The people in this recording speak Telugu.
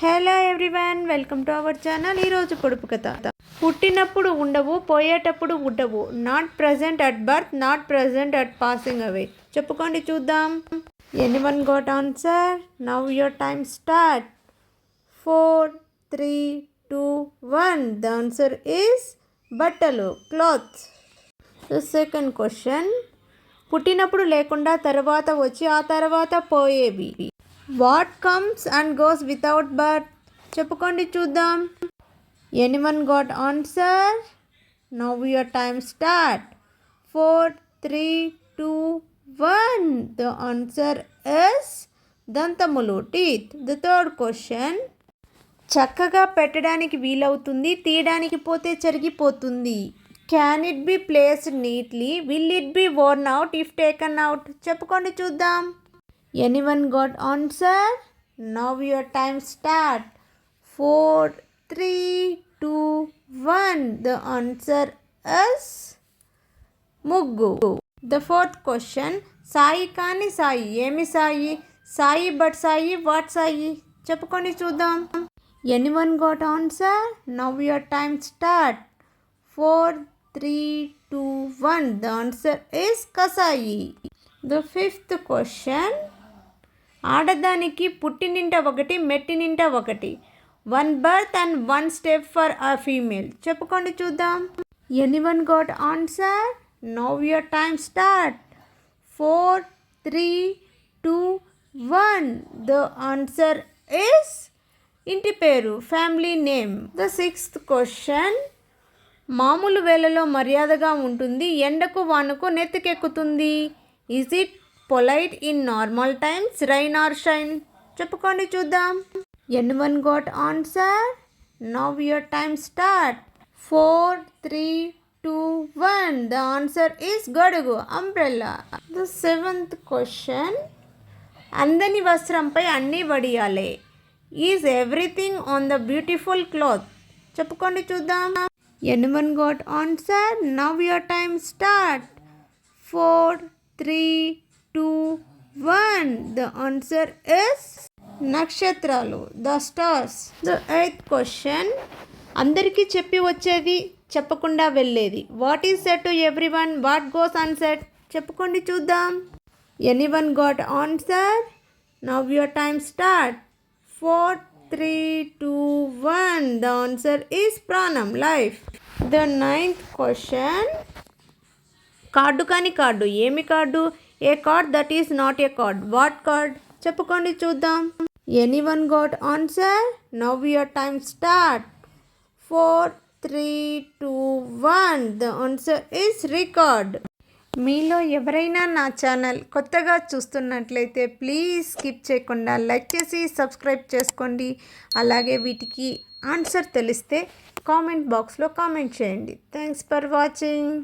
Hello everyone, welcome to our channel. ఈరోజు పొడుపు కథ. పుట్టినప్పుడు ఉండవు, పోయేటప్పుడు ఉండవు. Not present at birth, not present at passing away. చెప్పుకోండి చూద్దాం. Anyone got answer? Now your time start. 4, 3, 2, 1. The answer is బట్టలు, క్లాత్స్. The second question. పుట్టినప్పుడు లేకుండా తర్వాత వచ్చి ఆ తర్వాత పోయేవి. What comes and goes without birth? చెప్పుకోండి చూద్దాం. Anyone got answer? Now your time start. 4, 3, 2, 1. The answer is దంతములు, టీత్. The third question. చక్కగా పెట్టడానికి వీలవుతుంది, తీయడానికి పోతే చెరిగిపోతుంది. Can it be placed neatly? Will it be worn out if taken out? చెప్పుకోండి చూద్దాం. Anyone got answer? Now your time start. 4, 3, 2, 1. The answer is ముగ్గు. The fourth question. సాయి కాని సాయి, ఏమి సాయి? సాయి బట్ సాయి, వాట్ సాయి? చెప్పుకోండి చూద్దాం. Anyone got answer? Now your time start. 4, 3, 2, 1. The answer is కసాయి. The fifth question. ఆడదానికి పుట్టినింట ఒకటి, మెట్టినింట ఒకటి. 1 birth and 1 step for a female. చెప్పుకోండి చూద్దాం. Anyone got answer? Now your time start. 4, 3, 2, 1. The answer is ఇంటి పేరు, family name. The sixth question. మామూలు వేళలో మర్యాదగా ఉంటుంది, ఎండకు వానకు నెత్తికెక్కుతుంది. Is it polite in normal times, rain or shine? చెప్పుకోండి చూద్దాం. Anyone got answer? Now your time start. 4, 3, 2, 1. The answer is గొడుగు, అంబ్రెల్లా. The seventh question. అందని వస్త్రంపై అన్నీ వడియాలే. Is everything on the beautiful cloth? చెప్పుకోండి చూద్దాం. Anyone got answer? Now your time start. 4, 3, 2, 1. The answer is నక్షత్రాలు, the stars. The eighth question. అందరికీ చెప్పి వచ్చేది, చెప్పకుండా వెళ్ళేది. What is said to everyone, what goes unsaid? చెప్పుకోండి చూద్దాం. Anyone got answer? Now your time start. 4, 3, 2, 1. The answer is ప్రాణం, life. The ninth question. Card కాని కార్డు, ఏమి card? A card that is not a card, what card? చెప్పుకోండి చూద్దాం. Anyone got answer? Now your time start. 4, 3, 2, 1. The answer is record. మీలో ఎవరైనా నా ఛానల్ కొత్తగా చూస్తున్నట్లయితే ప్లీజ్ స్కిప్ చేయకుండా లైక్ చేసి సబ్స్క్రైబ్ చేసుకోండి. అలాగే వీటికి ఆన్సర్ తెలిస్తే కామెంట్ బాక్స్లో కామెంట్ చేయండి. Thanks for watching.